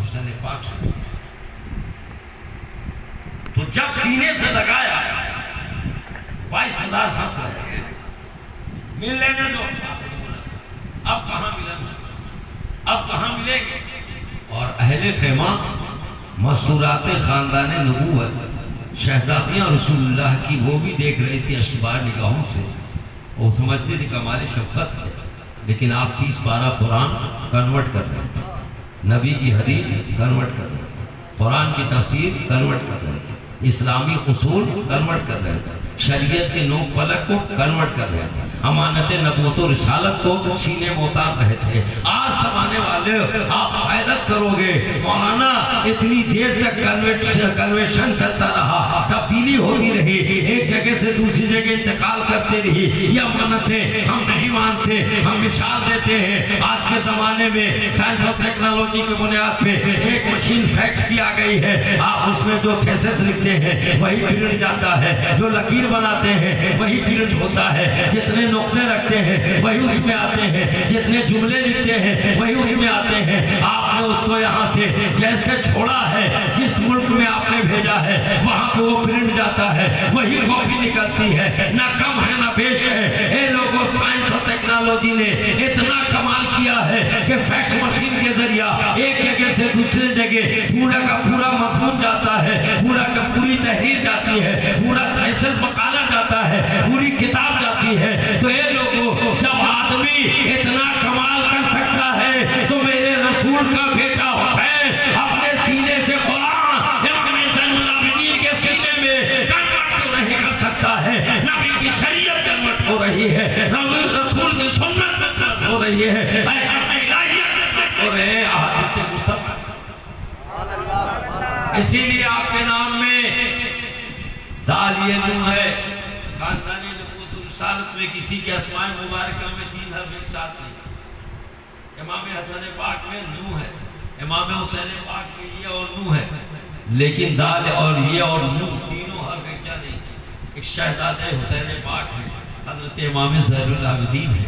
حسین پاک سے تو جب سینے سے لگایا 22,000 ہنس رہے مل لینے دو. اب کہاں ملیں اب کہاں ملیں گے. اور اہل خیمہ مسرورات خاندان نبوت شہزادیاں رسول اللہ کی وہ بھی دیکھ رہی تھی اشکبار نگاہوں سے. وہ سمجھتے تھے کہ ہماری شفقت ہے، لیکن آپ 30 پارہ قرآن کنورٹ کر رہے تھے، نبی کی حدیث کنورٹ کر رہے تھے، قرآن کی تفسیر کنورٹ کر رہے تھے، اسلامی اصول کنورٹ کر رہے تھے، شریعت کے نوک پلک کو کنورٹ کر رہے تھے، امانت نبوت و رسالت کو سینے میں اتار رہے تھے. آج سمانے والے آپ حیرت کرو گے مولانا اتنی دیر تک کنویشن چلتا رہا، تبدیلی ہوتی رہی، ایک جگہ سے دوسری جگہ انتقال کرتے رہی. یہ امانتیں ہم نہیں مانتے، ہم مثال دیتے ہیں. آج کے زمانے میں سائنس اور ٹیکنالوجی کے بنیاد پہ ایک مشین فیکس کی آ گئی ہے. آپ اس میں جو تھیسس لکھتے ہیں وہی پرنٹ جاتا ہے، جو لکیر بناتے ہیں وہی پرنٹ ہوتا ہے، جتنے نقطے رکھتے ہیں وہی اس میں آتے ہیں، جتنے جملے لکھتے ہیں وہی اس میں آتے ہیں. آپ نے اس کو یہاں سے جیسے چھوڑا ہے، جس ملک میں آپ نے بھیجا ہے وہاں کو وہ پرنٹ جاتا ہے، وہی کاپی نکلتی ہے، نہ کم ہے نہ بیش ہے. اے لوگوں سائنس اور ٹیکنالوجی نے اتنا کمال کیا ہے کہ فیکس مشین کے ذریعہ ایک جگہ سے دوسرے جگہ پورا کا پورا مضمون جاتا ہے، پورا کا پوری تحریر جاتی ہے، پورا تھیسس مقالہ جاتا ہے، پوری کتاب جاتی ہے. تو اے لوگوں جب آدمی اتنا کمال کر سکتا ہے تو میرے رسول کا بیٹا حسین اپنے سینے سے قرآن امام زین العابدین کے سینے میں کنورٹ کیوں نہیں کر سکتا ہے؟ نبی کی شریعت کنورٹ ہو رہی ہے، رسول کی سنت کنورٹ ہو رہی ہے، الہیت کنورٹ ہو رہے ہیں احادیث مصطفیٰ. اسی لیے آپ کے نام میں دال یہ نو ہے. خاندان نبوت و رسالت میں کسی کے اسماء مبارکہ میں 3 حرف ایک ساتھ نہیں. امام حسن پاک میں نو ہے، امام حسین پاک میں یہ اور نو ہے، لیکن دال اور یہ اور نو تینوں حرف ایک نہیں. ایک شہزادہ حسین پاک ہے، حضرت امام زین العابدین ہے.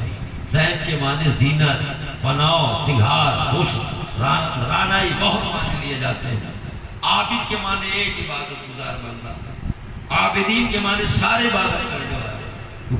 زین کے معنی زینت، پناہ، سنگھار، خوش، رانائی بہت معنی لیے جاتے ہیں. عابد کے معنی ایک عبادت گزار بندہ، عابدین کے معنی سارے عبادت کرنے والے.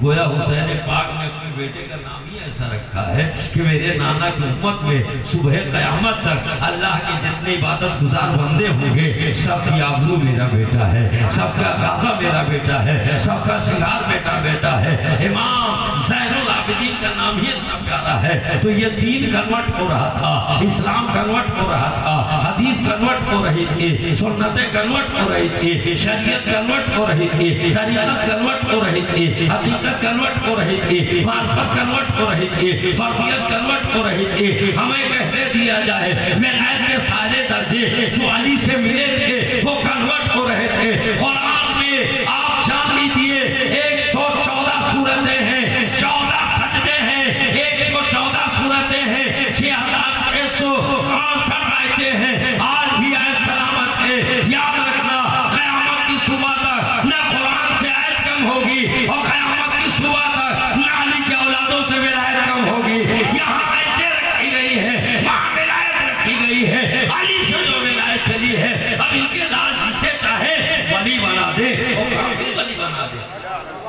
گویا حسین پاک نے اپنے بیٹے کا نام ہی ایسا رکھا ہے کہ میرے نانا کی امت میں صبح قیامت تک اللہ کے جتنے عبادت گزار بندے ہوں گے سب کی آبرو میرا بیٹا ہے، سب کا غازہ میرا بیٹا ہے، سب کا شنگار بیٹا ہے. امام زین العابدین کا نام ہی اتنا پیارا ہے. تو یہ دین کنورٹ ہو رہا تھا، اسلام کنورٹ ہو رہا تھا، حدیث کنورٹ ہو رہی تھی، سنتیں کنورٹ ہو رہی تھی، شریعت کنورٹ ہو رہی تھی، طریقت کنورٹ ہو رہی تھی، حقیقت کنورٹ ہو رہی تھی، معرفت کنورٹ ہو رہی تھی، فرضیت کنورٹ ہو رہی تھی. ہمیں کہتے دیا جائے ولایت کے سارے درجے جو علی سے ملے تھے وہ کنورٹ ہو رہے تھے. قرآن میں آپ جان لیجئے 114 سورتیں ہیں، 14 سجدے ہیں، 114 سورتیں ہیں، 6665 آیتیں ہیں. آج بھی آیت سلامت ہے. یاد رکھنا قیامت کی صبح تک نہ قرآن سے آیت کم ہوگی اور قیامت کی صبح تک نہ علی کے اولادوں سے ولایت کم ہوگی. یہاں آیتیں رکھی گئی ہیں، وہاں ولایت رکھی گئی ہے. علی سے جو ولایت چلی ہے اب ان کے لال جسے چاہے ولی بنا دے اور کافر ولی بنا دے.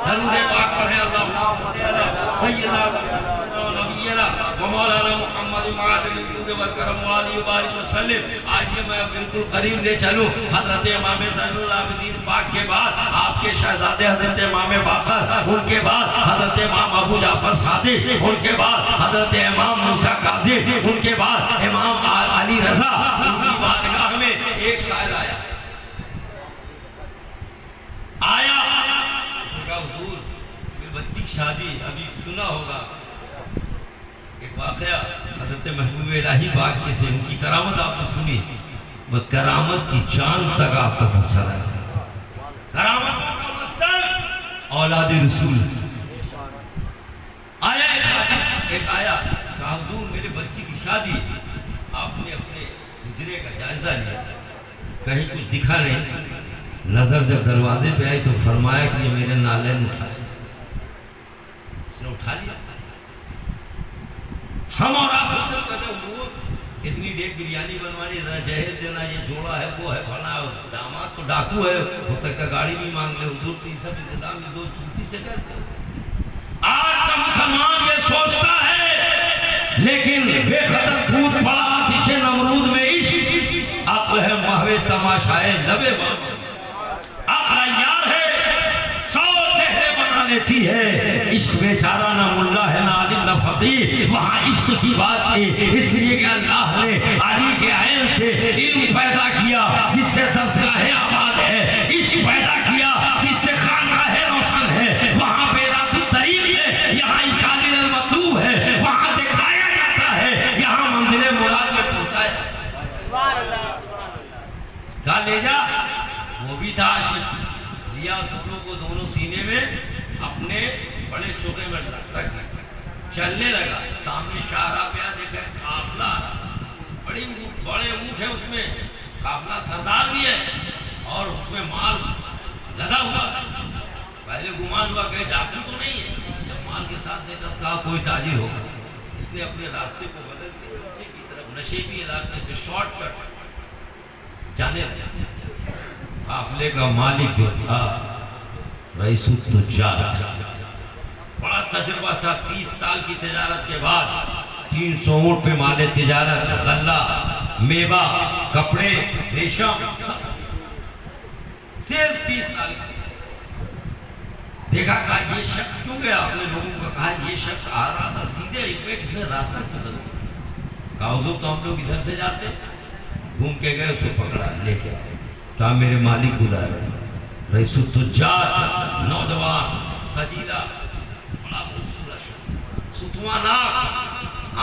درود پاک پڑھے اللہم سیدنا و نبینا و مولانا محمد معادن الجود والکرم والی وبارک وسلم. آج یہ میں بالکل قریب لے چلوں. حضرت امام زین العابدین پاک کے بعد آپ کے شہزادے حضرت امام باقر، ان کے بعد حضرت امام ابو جعفر صادق، ان کے بعد حضرت امام موسیٰ کاظم، ان کے بعد امام علی رضا. ان کی بارگاہ میں ایک شاعر آیا حضور میری بچی کی شادی ابھی سنا ہوگا. ایک واقعہ حضرت محبوب الہی پاک کے سے ان کی کرامت آپ نے سنی، وہ کرامت کی چاند تک آپ کو پہنچانا چاہتا. کرامتوں کا مصدر اولاد رسول. آیا ایک آیا کہ حضور میرے بچی کی شادی. آپ نے اپنے ہجرے کا جائزہ لیا، کہیں کچھ دکھا نہیں. نظر جب دروازے پہ آئی تو فرمایا کہ یہ میرے نالین اٹھا لیا. اس نے اٹھا لیا. ہم اور آپ اتنی پوری ڈیک بریانی بنوانی، ذرا جہیز دینا، یہ جوڑا ہے وہ ہے فلاں، داماد تو ڈاکو ہے، ہو سکتا گاڑی بھی مانگ لے، حضور تو یہ سب انتظام میں دو چوٹی سے کرتے ہیں۔ آج کا مسلمان یہ سوچتا ہے، لیکن بے خطر کود پڑا آتش نمرود میں عشق، عقل ہے محو تماشائے لبے بام، عقل یار ہے سو چہرے بنا لیتی ہے، عشق بیچارہ نہ ملا ہے نہ عالم نہ فقیر، وہاں عشق کی بات ہے، اس لیے کہ اللہ نے علی کے عین سے علم پیدا کیا جس سے تذکرہ آباد ہے، عشق پیدا کیا جس سے خانقاہ روشن ہے، وہاں بیرات الطریق ہے، یہاں اشارہ المطلوب ہے، وہاں دکھایا جاتا ہے، یہاں منزل مراد میں پہنچایا کہا لے جا، وہ بھی تھا عاشق، لیا دونوں کو دونوں سینے میں اپنے بڑے چوکے میں رکھ چلنے لگا، سامنے شاہراہ پہ دیکھا قافلہ، بڑے اونٹ ہے اس میں، قافلہ سردار بھی ہے اور اس میں مال لگا ہوا، پہلے گمان ہوا کہ ڈاکو تو نہیں ہے، جب مال کے ساتھ دیکھا کہا کوئی تاجر ہوگا، اس نے اپنے راستے کو بدل کے نیچے کی طرف نشیبی علاقے سے شارٹ کٹ جانے لگا۔ قافلے کا مالک جو تھا رئیس التجار، بڑا تجربہ تھا، 30 سال کی تجارت کے بعد 300 اونٹ پہ مال تجارت، غلہ، میوہ، کپڑے، ریشم، صرف 30 سال کی دیکھا، کہا یہ شخص کیوں گیا، اپنے لوگوں کو کہا یہ شخص آ رہا تھا سیدھے ایک پہ اس نے راستہ بدل دیا، کہا حضور تو ہم لوگ ادھر سے جاتے، گھوم کے گئے، اسے پکڑا لے کے آئے، کہا میرے مالک بلا رہے ہیں، رئیس التجار، نوجوان، سجیدہ، بڑا خوبصورت، ستوانا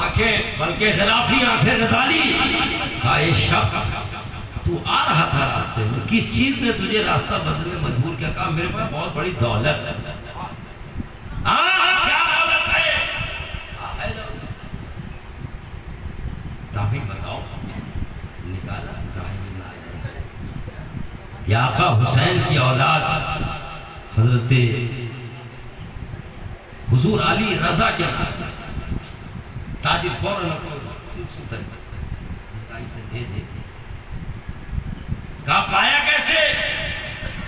آنکھیں، بلکہ غلافی آنکھیں غزالی، کہا یہ شخص تو آ رہا تھا راستے میں، کس چیز نے تجھے راستہ بدلنے مجبور کیا، کہا میرے پاس بہت بڑی دولت ہے، کیا دولت ہے، کہا بتاؤ، نکالا، کہا یا آقا حسین کی اولاد حضرت حضور علی رضا کے نام، تاجر فوراً کہا پایا کیسے،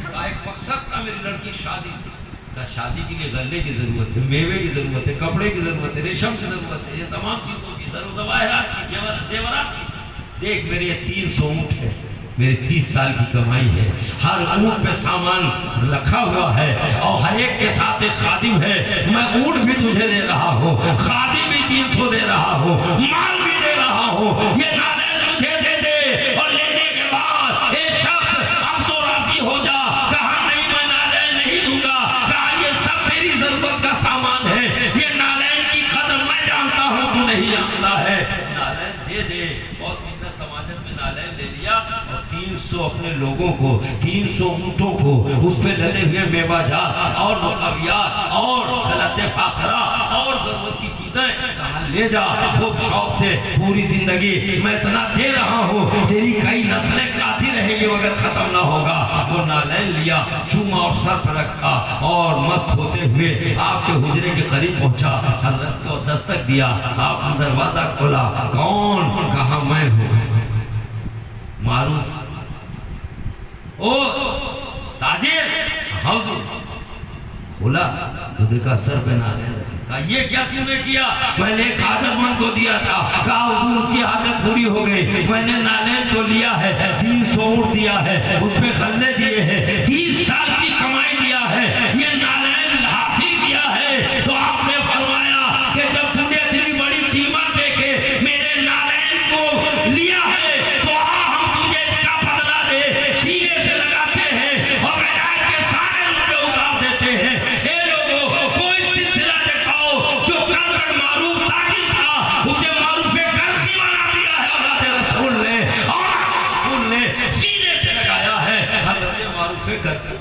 کہا ایک مقصد تھا میری لڑکی شادی، کہا شادی کے لیے غلے کی ضرورت ہے، میوے کی ضرورت ہے، کپڑے کی ضرورت ہے، ریشم کی ضرورت ہے، یہ تمام چیزوں کی ضرورت، ظواہرات کی، زیورات کی، دیکھ میرے یہ 300 اونٹ ہے، میرے 30 سال کی کمائی ہے، ہر اونٹ پہ سامان رکھا ہوا ہے اور ہر ایک کے ساتھ ایک خادم ہے، میں اونٹ بھی تجھے دے رہا ہوں، خادم بھی 300 دے رہا ہوں، مال بھی دے رہا ہوں، یہ نالین مجھے دے دے، اور لینے کے بعد اے شخص اب تو راضی ہو جا، کہا نہیں میں نالین نہیں دوں گا، کہا یہ سب تیری ضرورت کا سامان ہے، یہ نالین کی قدر میں جانتا ہوں تو نہیں جانتا ہے، نالین دے دے، بہت محنت سماجت میں نالین لے لیا، اور 300 اپنے لوگوں کو، 300 اونٹوں کو، اس پہ لدے ہوئے میوہ جات اور مقویات اور غلط فاخرہ اور ضرورت کی چیزیں، کہاں لے جا، خوب شوق سے پوری زندگی میں اتنا دے رہا ہوں، تیری کئی نسلیں آتی رہیں گی مگر ختم نہ ہوگا، وہ نالین لیا، چوما اور سر پر رکھا اور مست ہوتے ہوئے آپ کے حجرے کے قریب پہنچا، حضرت کو دستک دیا، آپ نے دروازہ کھولا، کون، کہا میں ہوں، معروف، او تاجر، حضور، کھولا تو دیکھا سر پہ نالین، کہا یہ کیا تم نے کیا، میں نے ایک عادت مند کو دیا تھا، کہا حضور اس کی عادت پوری ہو گئی، میں نے نالین تو لیا ہے، 300 اونٹ دیا ہے، اس پہ غلے دیے ہیں، 30 سال کی کمائی دیا ہے، یہ نالین حاصل کیا ہے، تو آپ نے فرمایا کہ جب تم نے اتنی بڑی قیمت دے کے میرے نالین کو لیا ہے، تو ہم تجھے اس کا بدلہ دے، سینے سے لگاتے ہیں اور ولایت کے سارے روپے اتار دیتے ہیں، اے لوگوں کوئی سلسلہ دکھاؤ جو کل تک معروف تاجر تھا، اسے معروف کرخی بنا دیا ہے، اولاد رسول نے، اولاد رسول نے سینے سے لگایا ہے، حضرت معروف کرخی،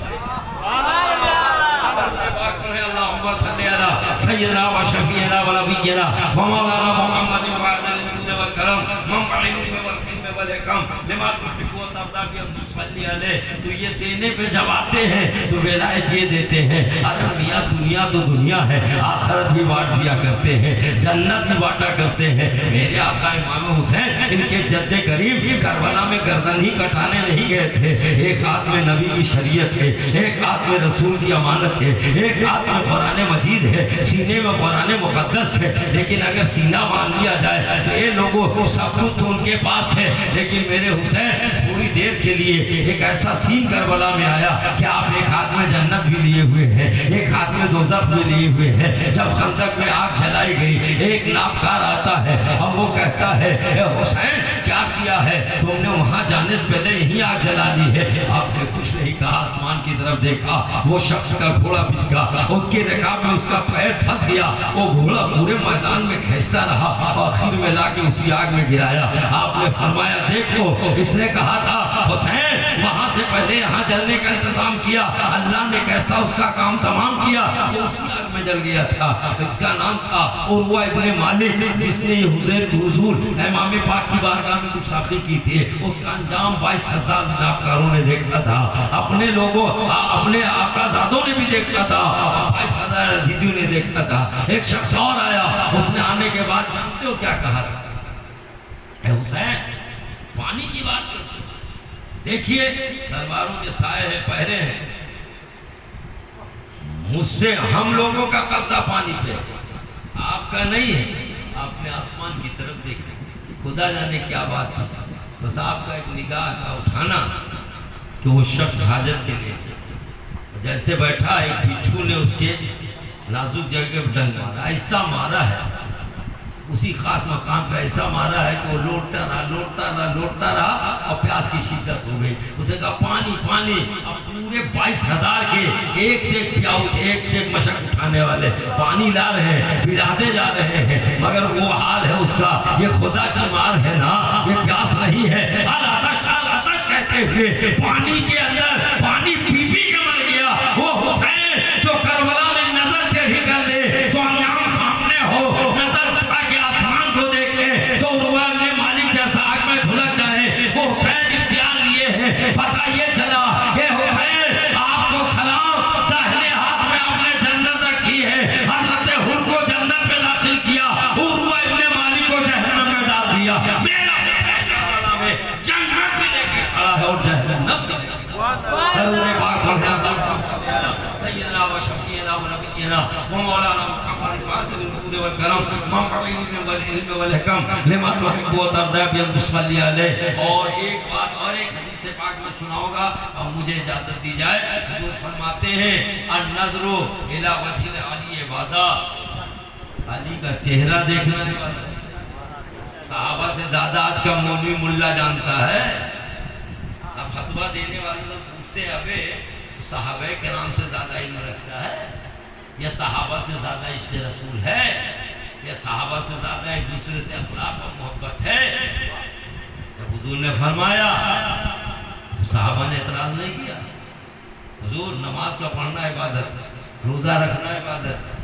اللہم صلی علی سیدنا و شفیعنا و نبینا و مولانا محمد وعد الجود والکرم منبع العلم والحلم والحکم لما تحب وترضى بأن تصلي علیہ. تو یہ دینے پہ جب آتے ہیں تو ولایت یہ دیتے ہیں ارے میاں دنیا تو دنیا ہے، آخرت بھی بانٹ دیا کرتے ہیں، جنت بھی بانٹا کرتے ہیں. میرے آقا امام حسین ان کے جد کریم کربلا میں گردن ہی کٹانے نہیں گئے تھے. ایک ہاتھ میں نبی کی شریعت ہے، ایک ہاتھ میں رسول کی امانت ہے، ایک ہاتھ میں قرآن مجید ہے، سینے میں قرآن مقدس ہے. لیکن اگر سینہ مان لیا جائے تو یہ لوگوں سب کچھ تو ان کے پاس ہے، لیکن میرے حسین تھوڑی دیر کے لیے ایک ایسا سین کربلا میں آیا کہ آپ ایک ہاتھ میں جنت بھی لیے ہوئے ہیں، ایک ہاتھ میں دوزخ بھی لیے ہوئے ہیں. جب خندق میں آگ جلائی گئی ایک نابکار آتا ہے اور وہ کہتا ہے اے حسین کیا کیا ہے تم نے وہاں جانے سے پہلے یہیں آگ جلا لی ہے. آپ نے کچھ نہیں کہا، آسمان کی طرف دیکھا، وہ شخص کا گھوڑا بچ گیا، اس کے رکاب میں اس کا پیر پھنس گیا، وہ گھوڑا پورے میدان میں کھینچتا رہا، آخر میں لا کے اسی آگ میں گرایا. آپ نے فرمایا دیکھو اس نے کہا تھا حسین وہاں سے پہلے یہاں جلنے کا انتظام کیا، اللہ نے کیسا اس کا کام تمام کیا، وہ اسی آگ میں جل گیا تھا. اس کا نام تھا عروہ ابن مالک، جس نے حضور امام پاک کی بارگاہ میں گستاخی کی تھی. اس کا انجام 22,000 ناکاروں نے دیکھا تھا، اپنے لوگوں اپنے آقا زادوں نے بھی دیکھا تھا، 22,000 عزیزیوں نے دیکھا تھا. ایک شخص اور آیا، اس نے آنے کے بعد جانتے ہو کیا کہا تھا؟ اے حسین پانی کی بات کرتے دیکھیے تلواروں کے سائے ہیں، پہرے ہیں، مجھ سے ہم لوگوں کا قبضہ پانی پہ، آپ کا نہیں ہے. آپ نے آسمان کی طرف دیکھا، خدا جانے کیا بات تھی. بس آپ کا ایک نگاہ کا اٹھانا کہ وہ شخص حاجت کے لیے جیسے بیٹھا، ایک بچھو نے اس کے نازک جگہ پر ڈنگ مارا، ایسا مارا ہے اسی خاص مقام پہ، ایسا مارا ہے کہ وہ لوٹتا رہا اور پیاس کی شدت ہو گئی. اسے کہا پانی پانی. اب پورے 22,000 کے ایک سے ایک پیاؤچ، ایک سے ایک مشک اٹھانے والے پانی لا رہے ہیں، پلاتے جا رہے ہیں، مگر وہ حال ہے اس کا. یہ خدا کی مار ہے نا، یہ پیاس نہیں ہے. العطش کہتے ہوئے پانی کے اندر پانی پی کے مر گیا. وہ حسین جو کربلا میں نظر ٹیڑھی کر لے تو انجام سامنے ہو، نظر آسمان کو دیکھ لے تو عروہ ابن مالک جیسا آگ میں دھلک جائے. وہ حسین اختیار لیے ہیں، پتہ یہ چلا کہ حسین آپ کو سلام، داہنے ہاتھ میں آپ نے جنت رکھی ہے، حضرت حر کو جنت میں داخل کیا، عروہ ابن مالک کو جہنم میں ڈال دیا. میرا حسین کربلا میں جنت بھی لے کے کھڑا ہے اور جہنم بھی لے کے ضرور پاک سیدنا و شفیعنا و نبینا و مولانا محمد فاتح الوجود والکرم منبع العلم والعلم والحکم لما تحب وترضى بأن تصلي علیہ. اور ایک بات اور ایک حدیث پاک میں سناؤں گا اور مجھے اجازت دی جائے. حضور فرماتے ہیں النظر الى وجه العلی عبادہ، علی کا چہرہ دیکھنا عبادت. صحابہ سے زیادہ آج کا مولوی ملا جانتا ہے. اب فتویٰ دینے والے لوگ پوچھتے ہیں ابے صحابہ کرام سے زیادہ علم رکھتا ہے، یا صحابہ سے زیادہ عشق رسول ہے، یا صحابہ سے زیادہ ایک دوسرے سے اخلاق اور محبت ہے. جب حضور نے فرمایا صحابہ نے اعتراض نہیں کیا. حضور نماز کا پڑھنا عبادت ہے، روزہ رکھنا عبادت ہے،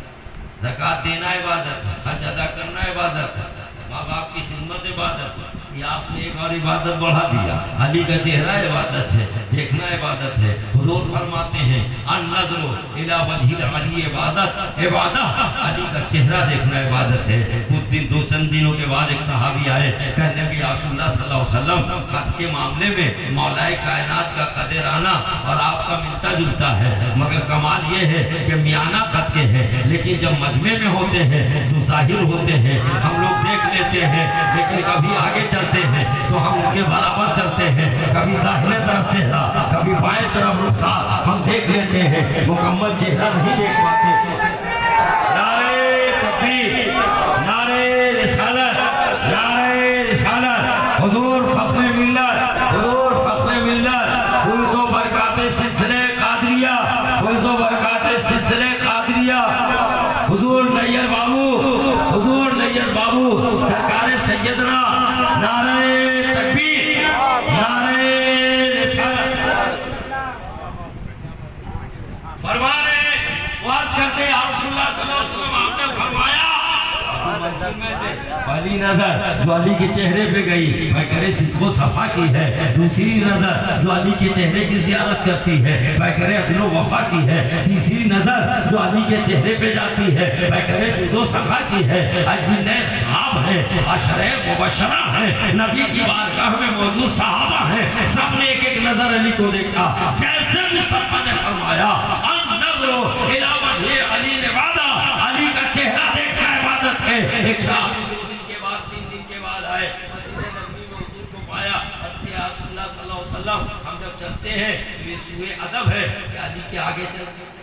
زکوٰۃ دینا عبادت ہے، حج ادا کرنا عبادت ہے، ماں باپ کی خدمت عبادت ہے. یہ آپ نے ایک اور عبادت بڑھا دیا، علی کا چہرہ عبادت ہے، دیکھنا عبادت ہے. حضور فرماتے ہیں النظر الی وجہ العلی عبادت، علی کا چہرہ دیکھنا عبادت ہے. کچھ دن چند دنوں کے بعد ایک صحابی آئے، کہنے لگے یا رسول اللہ صلی اللہ علیہ وسلم خط کے معاملے میں مولا کائنات کا قدر آنا اور آپ کا ملتا جلتا ہے، مگر کمال یہ ہے کہ میانہ خط کے ہیں، لیکن جب مجمع میں ہوتے ہیں تو ظاہر ہوتے ہیں، ہم لوگ دیکھ لیتے ہیں، لیکن کبھی آگے چلتے ہیں تو ہم ان کے برابر چلتے ہیں. کبھی داہنے طرف چہرہ، کبھی بائیں طرف رخسار ہم دیکھ لیتے ہیں، مکمل چہرہ نہیں دیکھ پاتے. نعرہ تکبیر، نعرہ رسالت، نعرہ رسالت. حضور فخر ملت، حضور فخر ملت. فیض و برکات سلسلہ قادریہ، فیض و برکات سلسلہ قادریہ. حضور نیر بابو، حضور نیر بابو سرکار سیدنا. نعرہ تکبیر، نعرہ رسالت. فرما رہے ہیں، وہ عرض کرتے ہیں جو علی کے چہرے پہ گئی پیکرے صدق و صفا کی ہے، دوسری نظر جو علی کے چہرے کی زیارت کرتی ہے پیکرے عدل و وفا کی ہے، تیسری نظر جو علی کے چہرے پہ جاتی ہے پیکرے جود و سخا کی ہے۔ جتنے صحاب ہیں، عشرہ مبشرہ ہیں، نبی کی بارگاہ میں موجود صحابہ ہیں، سب نے ایک ایک نظر علی کو دیکھا، جیسے مصطفیٰ نے فرمایا النظر الی وجہ علی نے وعدہ، علی کا چہرہ دیکھنا عبادت ہے۔ ایک صحابی 2 دن کے بعد 3 دن کے بعد آئے، مسجد نبوی میں حضور کو پایا، یا رسول اللہ صلی اللہ علیہ وسلم ہم جب چلتے ہیں یہ سوئے ادب ہے کہ علی کے آگے چلتے ہیں،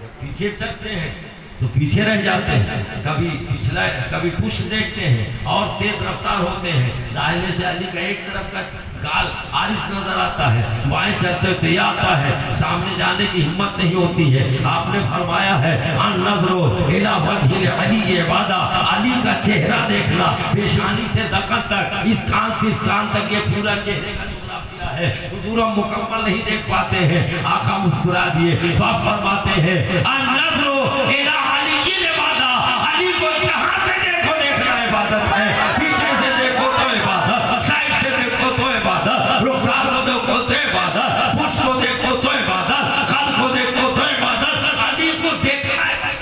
جب پیچھے چلتے ہیں تو پیچھے رہ جاتے ہیں، کبھی پچھلا کبھی پشت دیکھتے ہیں اور تیز رفتار ہوتے ہیں، دائنے سے علی کا ایک طرف کا گال عارض نظر آتا ہے، بائیں چلتے تو یہ آتا ہے، سامنے جانے کی ہمت نہیں ہوتی ہے۔ آپ نے فرمایا ہے النظر الی وجہ علی عبادہ، علی کا چہرہ دیکھنا، پیشانی سے ذقن تک، اس کان سے اس کان تک، یہ پورا چہرے کا جغرافیہ ہے، حضور ہم مکمل نہیں دیکھ پاتے ہیں۔ آقا مسکرا دیے، آپ فرماتے ہیں النظر الی علی عبادہ، علی کو جہاں سے دیکھو دیکھنا عبادت ہے، پیچھے سے دیکھو تو عبادت، سائڈ سے دیکھو تو عبادت، رخسار کو دیکھو تو عبادت، پشت کو دیکھو تو عبادت، خد کو دیکھو تو عبادت، علی کو دیکھنا ہے،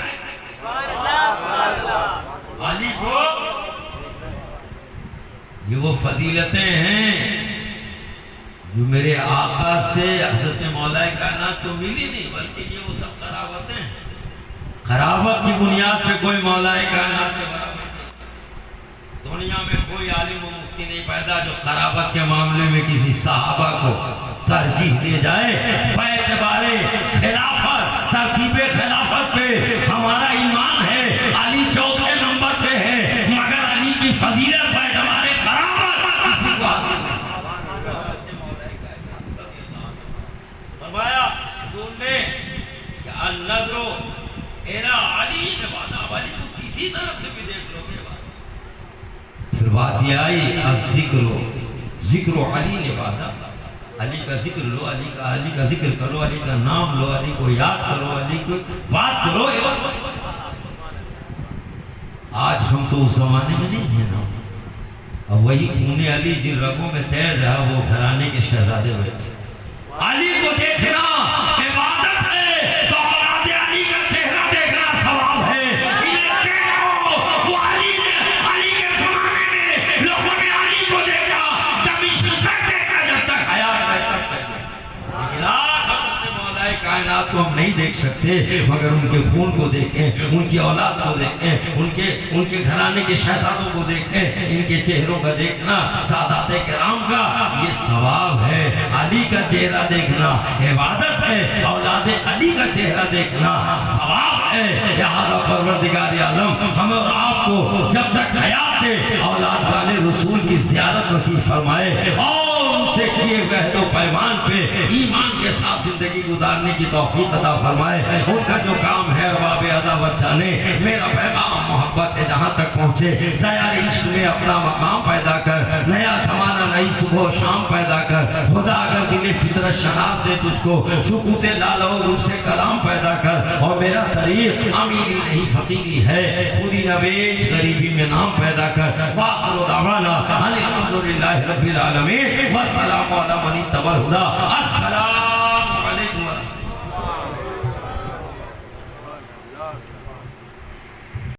علی کو۔ یہ وہ فضیلتیں ہیں جو میرے آقا سے حضرت مولا کائنات کو ملی نہیں، بلکہ یہ وہ سب قرابتیں ہیں۔ قرابت کی بنیاد پہ کوئی مولا کائنات کے برابر نہیں، دنیا میں کوئی عالم و مفتی نہیں پیدا جو قرابت کے معاملے میں کسی صحابہ کو ترجیح دے جائے۔ باعتبار خلافت، ترتیب خلافت پہ ہمارا ایمان ہے، علی چوتھے نمبر پہ ہے، مگر علی کی فضیلت باعتبار قرابت کسی کو حاصل نہیں۔ فرمایا حضور نے کہ النظر الی علی عبادہ، علی کو کسی طرف سے بھی دیکھ لو گے بات۔ پھر بات یہ آئی ذکر علی عبادہ، علی کا ذکر لو، علی کا ذکر کرو، علی کا نام لو، علی کو یاد کرو، علی کو بات کرو۔ آج ہم تو اس زمانے میں نہیں ہیں نا، اب وہی خون علی جن رگوں میں تیر رہا وہ گھرانے کے شہزادے بیٹھے۔ علی کو دیکھنا عبادت ہے، تو اولاد علی کا چہرہ دیکھنا ثواب ہے۔ انہیں دیکھو، وہ علی کے زمانے میں لوگوں نے علی کو دیکھا، جب عشق تک دیکھا، جب تک حیات ہے تب تک، لیکن آج حضرت مولا کائنات کو ہم نہیں دیکھ سکتے، مگر ان کے خون کو دیکھیں، ان کی اولاد کو دیکھیں، ان کے گھرانے کے شہزادوں کو دیکھیں، ان کے چہروں کا دیکھنا سادات کرام کا یہ ثواب ہے۔ علی کا چہرہ دیکھنا عبادت ہے، اولاد علی کا چہرہ دیکھنا ثواب ہے۔ لہذا پروردگار عالم ہمیں اور آپ کو جب تک حیات دے اولاد والے رسول کی زیارت نصیب فرمائے، اور ان سے کیے عہد و پیمان پہ ایمان کے ساتھ زندگی گزارنے کی توفیق عطا فرمائے۔ ان کا جو کام ہے ارباب ادا بچانے، میرا پیغام محبت ہے جہاں تک پہنچے، دیار عشق میں اپنا مقام پیدا کر، نیا زمانہ نئی صبح و شام پیدا کر، خدا اگر دل فطرت شناس دے تجھ کو، سکوت لالہ و روح سے کلام پیدا کر، اور میرا طریق امیری نہیں فقیری ہے، خودی نہ بیچ غریبی میں نام پیدا کر۔ وآخر دعوانا الحمدللہ رب العالمین، والسلام علی من اتبع الہدی۔ السلام